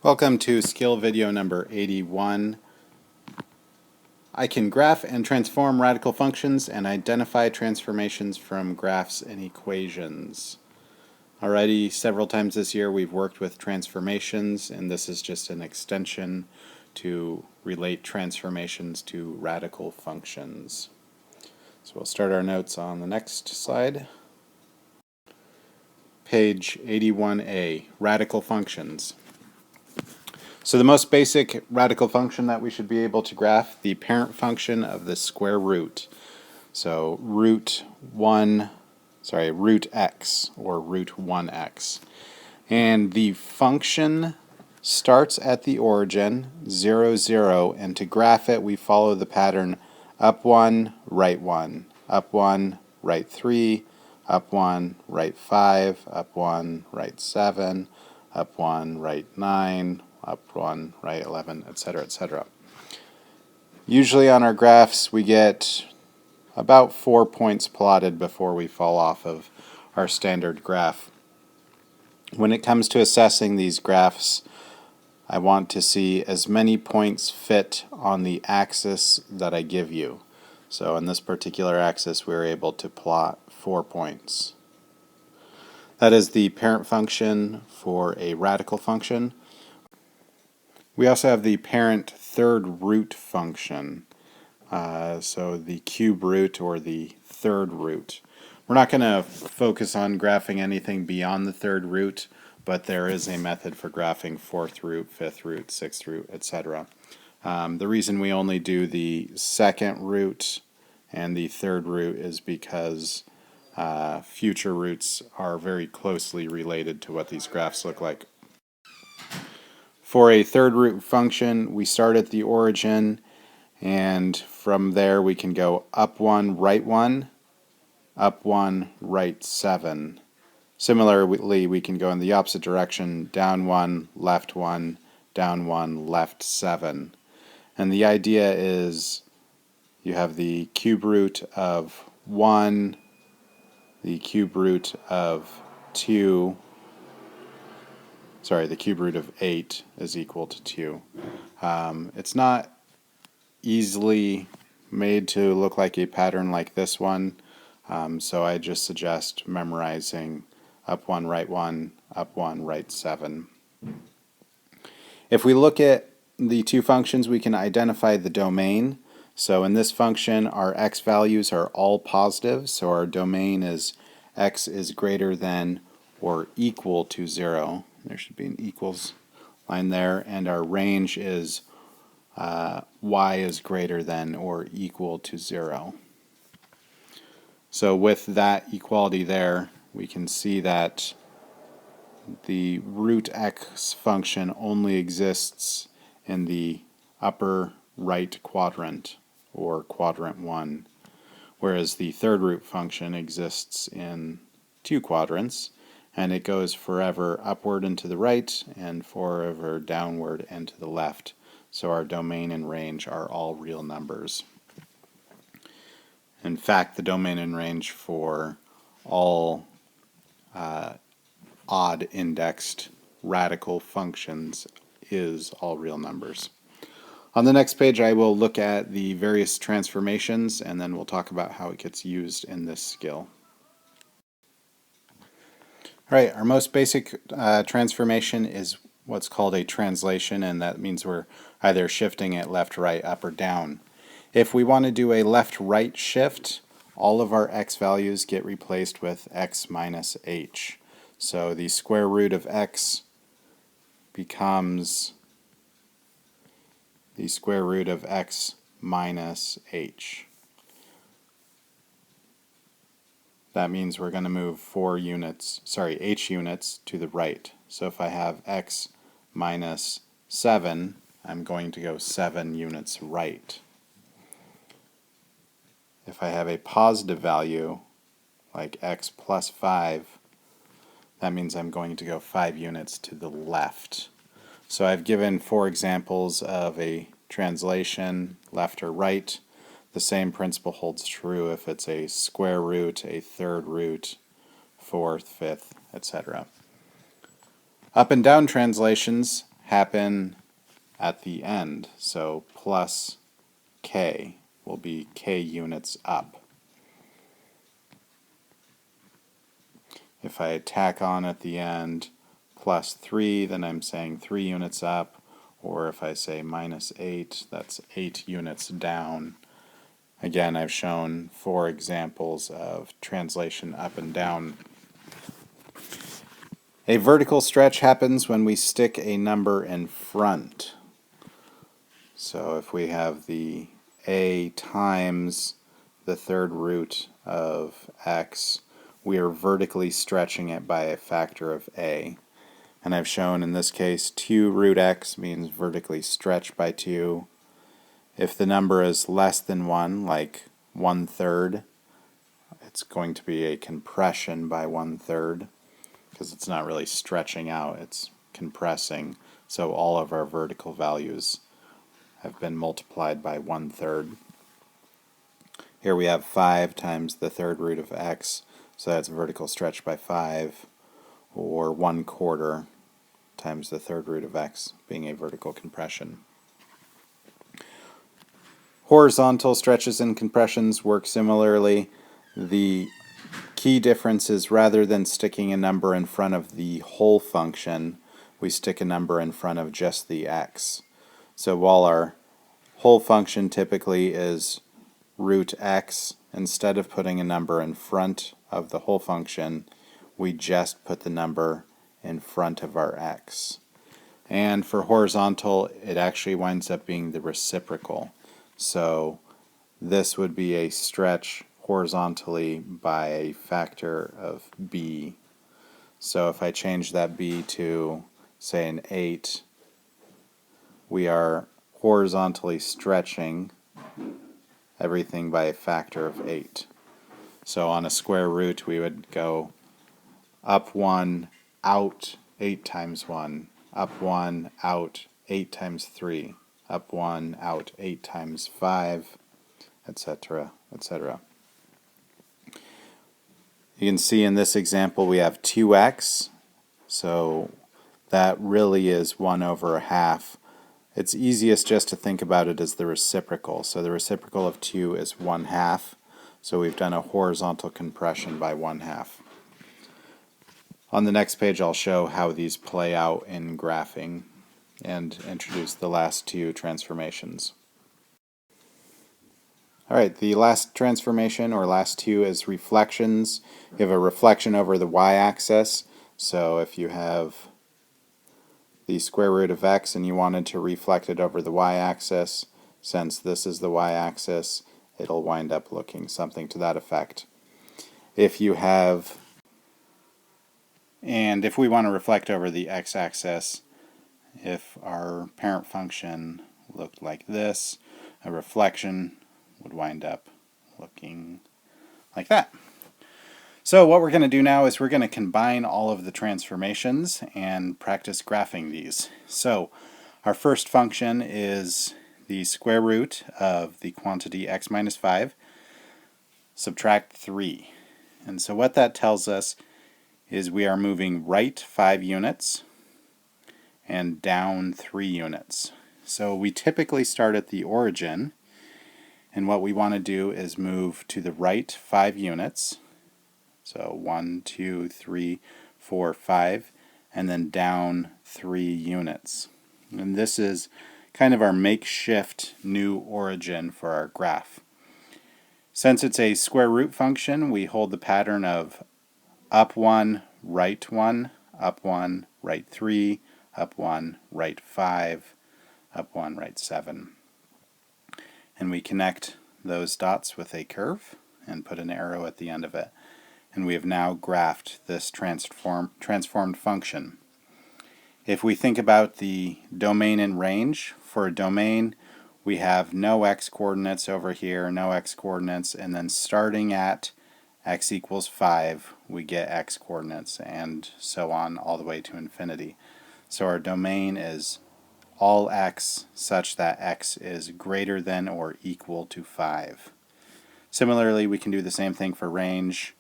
Welcome to skill video number 81. I can graph and transform radical functions and identify transformations from graphs and equations. Already several times this year we've worked with transformations, and this is just an extension to relate transformations to radical functions. So we'll start our notes on the next slide. Page 81A, radical functions. So the most basic radical function that we should be able to graph, the parent function of the square root. So root x or root 1x. And the function starts at the origin, 0, 0, and to graph it we follow the pattern up 1, right 1, up 1, right 3, up 1, right 5, up 1, right 7, up 1, right 9, up 1, right 11, etc., etc. Usually on our graphs we get about 4 points plotted before we fall off of our standard graph. When it comes to assessing these graphs, I want to see as many points fit on the axis that I give you. So on this particular axis we're able to plot 4 points. That is the parent function for a radical function. We also have the parent third root function, so the cube root or the third root. We're not going to focus on graphing anything beyond the third root, but there is a method for graphing fourth root, fifth root, sixth root, etc. The reason we only do the second root and the third root is because future roots are very closely related to what these graphs look like. For a third root function, we start at the origin, and from there we can go up 1, right 1, up 1, right 7. Similarly, we can go in the opposite direction, down 1, down 1, left 7. And the idea is you have the cube root of 1, the cube root of 2, the cube root of 8 is equal to 2. It's not easily made to look like a pattern like this one, so I just suggest memorizing up 1, right 1, up 1, right 7. If we look at the two functions, we can identify the domain. So in this function, our x values are all positive, so our domain is x is greater than or equal to 0. There should be an equals line there, and our range is y is greater than or equal to 0. So with that equality there, we can see that the root x function only exists in the upper right quadrant, or quadrant 1, whereas the third root function exists in 2 quadrants, and it goes forever upward and to the right and forever downward and to the left. So our domain and range are all real numbers. In fact, the domain and range for all odd indexed radical functions is all real numbers. On the next page I will look at the various transformations, and then we'll talk about how it gets used in this skill. Alright, our most basic transformation is what's called a translation, and that means we're either shifting it left, right, up, or down. If we want to do a left-right shift, all of our x values get replaced with x minus h. So the square root of x becomes the square root of x minus h. That means we're going to move h units to the right. So if I have x minus 7, I'm going to go 7 units right. If I have a positive value, like x plus 5, that means I'm going to go 5 units to the left. So I've given 4 examples of a translation, left or right. The same principle holds true if it's a square root, a third root, fourth, fifth, etc. Up and down translations happen at the end. So plus k will be k units up. If I tack on at the end plus 3, then I'm saying 3 units up, or if I say minus 8, that's 8 units down. Again, I've shown 4 examples of translation up and down. A vertical stretch happens when we stick a number in front. So if we have the a times the third root of x, we are vertically stretching it by a factor of a. And I've shown in this case 2 root x means vertically stretched by 2. If the number is less than 1, like 1/3, it's going to be a compression by 1/3 because it's not really stretching out, it's compressing. So all of our vertical values have been multiplied by 1/3. Here we have 5 times the third root of x, so that's vertical stretch by 5, or 1/4 times the third root of x being a vertical compression. Horizontal stretches and compressions work similarly. The key difference is rather than sticking a number in front of the whole function, we stick a number in front of just the x. So while our whole function typically is root x, instead of putting a number in front of the whole function, we just put the number in front of our x. And for horizontal, it actually winds up being the reciprocal. So this would be a stretch horizontally by a factor of b. So if I change that b to, say, an 8, we are horizontally stretching everything by a factor of 8. So on a square root, we would go up 1, out 8 times 1, up 1, out 8 times 3, up 1, out 8 times 5, etc., etc. You can see in this example we have 2x, so that really is 1/2. It's easiest just to think about it as the reciprocal. So the reciprocal of 2 is 1/2, so we've done a horizontal compression by 1/2. On the next page I'll show how these play out in graphing and introduce the last 2 transformations. Alright, the last transformation, or last 2, is reflections. You have a reflection over the y-axis, so if you have the square root of x and you wanted to reflect it over the y-axis, since this is the y-axis, it'll wind up looking something to that effect. If we want to reflect over the x-axis, if our parent function looked like this, a reflection would wind up looking like that. So what we're going to do now is we're going to combine all of the transformations and practice graphing these. So our first function is the square root of the quantity x minus 5, subtract 3. And so what that tells us is we are moving right 5 units and down 3 units. So we typically start at the origin, and what we want to do is move to the right 5 units. So 1, 2, 3, 4, 5, and then down 3 units. And this is kind of our makeshift new origin for our graph. Since it's a square root function, we hold the pattern of up 1, right 1, up 1, right 3, up 1, right 5, up 1, right 7. And we connect those dots with a curve and put an arrow at the end of it. And we have now graphed this transformed function. If we think about the domain and range, for a domain we have no x-coordinates over here, no x-coordinates, and then starting at x equals 5 we get x-coordinates, and so on all the way to infinity. So our domain is all x such that x is greater than or equal to 5. Similarly, we can do the same thing for range.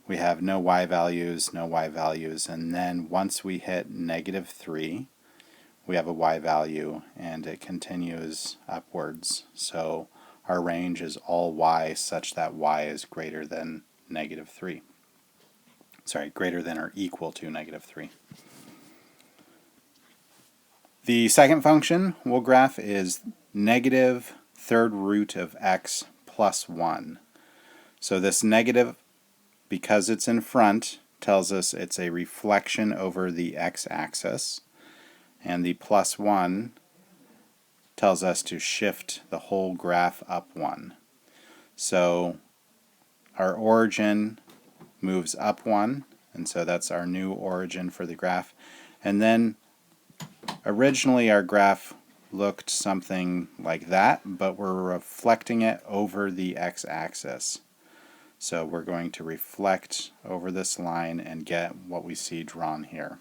We have no y values, and then once we hit -3, we have a y value, and it continues upwards. So our range is all y such that y is greater than negative 3. Sorry, greater than or equal to negative 3. The second function we'll graph is negative third root of x plus 1. So this negative, because it's in front, tells us it's a reflection over the x-axis, and the plus 1 tells us to shift the whole graph up 1. So our origin moves up 1, and so that's our new origin for the graph. And then originally our graph looked something like that, but we're reflecting it over the x-axis. So we're going to reflect over this line and get what we see drawn here.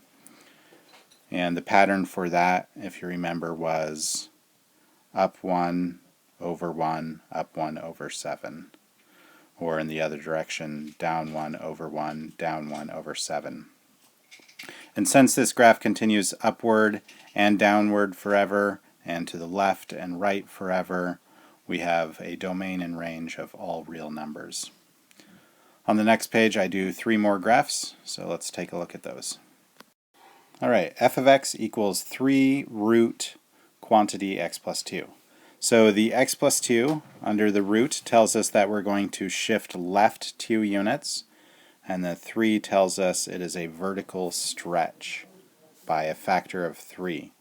And the pattern for that, if you remember, was up 1 over 1, up 1 over 7. Or in the other direction, down 1 over 1, down 1 over 7. And since this graph continues upward and downward forever, and to the left and right forever, we have a domain and range of all real numbers. On the next page I do 3 more graphs, so let's take a look at those. Alright, f of x equals 3 root quantity x plus 2. So the x plus 2 under the root tells us that we're going to shift left 2 units, and the 3 tells us it is a vertical stretch by a factor of 3.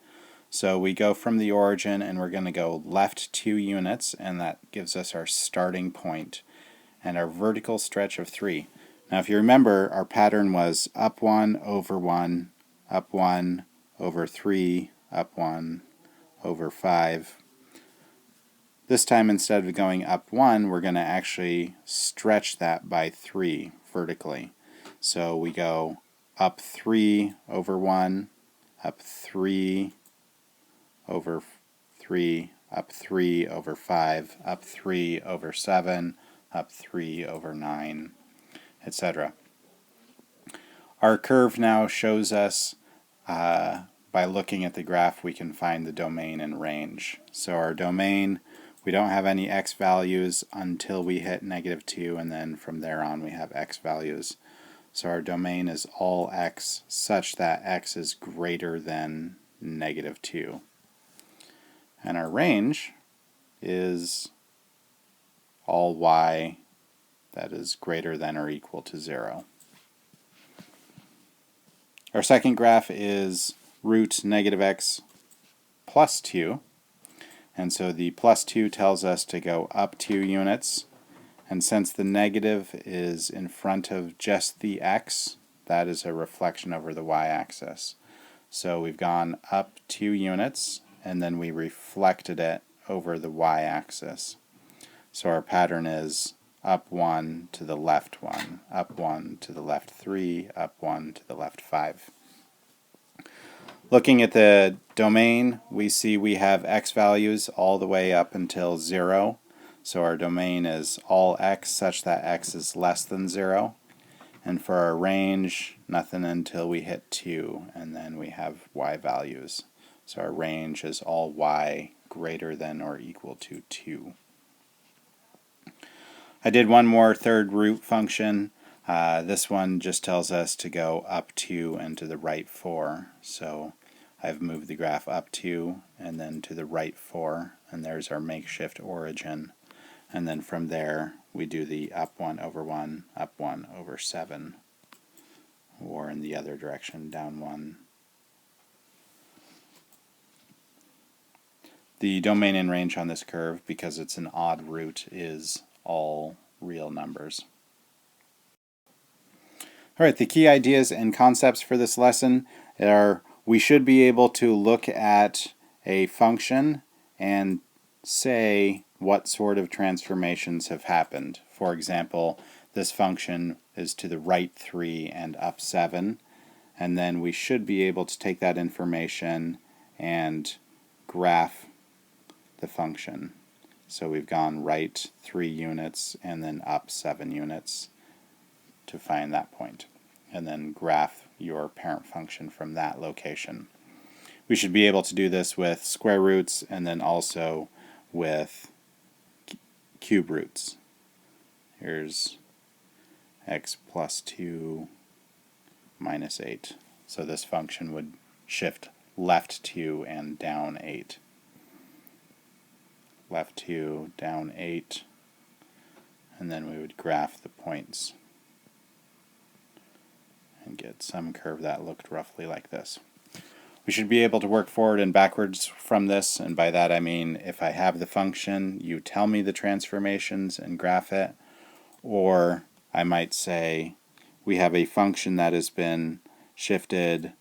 So we go from the origin and we're going to go left 2 units, and that gives us our starting point and our vertical stretch of 3. Now if you remember, our pattern was up 1 over 1, up 1 over 3, up 1 over 5. This time, instead of going up 1, we're going to actually stretch that by 3 vertically. So we go up 3 over 1, up 3 over 3, up 3 over 5, up 3 over 7, up 3 over 9, etc. Our curve now shows us, by looking at the graph, we can find the domain and range. So our domain, we don't have any x values until we hit negative 2, and then from there on we have x values. So our domain is all x such that x is greater than negative 2. And our range is all y that is greater than or equal to 0. Our second graph is root negative x plus 2. And so the plus 2 tells us to go up 2 units. And since the negative is in front of just the x, that is a reflection over the y-axis. So we've gone up 2 units, and then we reflected it over the y-axis. So our pattern is up 1 to the left 1, up 1 to the left 3, up 1 to the left 5. Looking at the domain, we see we have x values all the way up until 0. So our domain is all x such that x is less than 0. And for our range, nothing until we hit 2, and then we have y values. So our range is all y greater than or equal to 2. I did one more third root function. This one just tells us to go up 2 and to the right 4. So I've moved the graph up 2 and then to the right 4, and there's our makeshift origin. And then from there we do the up 1 over 1, up 1 over 7, or in the other direction, down 1. The domain and range on this curve, because it's an odd root, is all real numbers. Alright, the key ideas and concepts for this lesson are we should be able to look at a function and say what sort of transformations have happened. For example, this function is to the right 3 and up 7, and then we should be able to take that information and graph the function. So we've gone right 3 units and then up 7 units to find that point, and then graph your parent function from that location. we should be able to do this with square roots and then also with cube roots. Here's x plus 2 minus 8. So this function would shift left 2 and down 8. Left 2, down 8, and then we would graph the points and get some curve that looked roughly like this. We should be able to work forward and backwards from this, and by that I mean if I have the function, you tell me the transformations and graph it, or I might say we have a function that has been shifted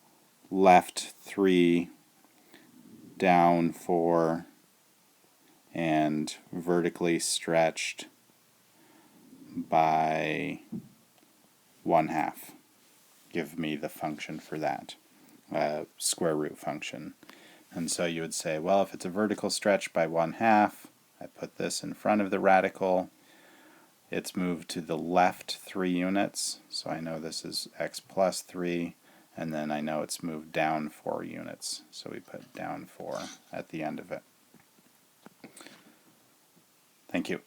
left 3, down 4, and vertically stretched by 1/2. Give me the function for that, square root function. And so you would say, well, if it's a vertical stretch by 1/2, I put this in front of the radical, it's moved to the left 3 units, so I know this is x plus 3, and then I know it's moved down 4 units, so we put down 4 at the end of it. Thank you.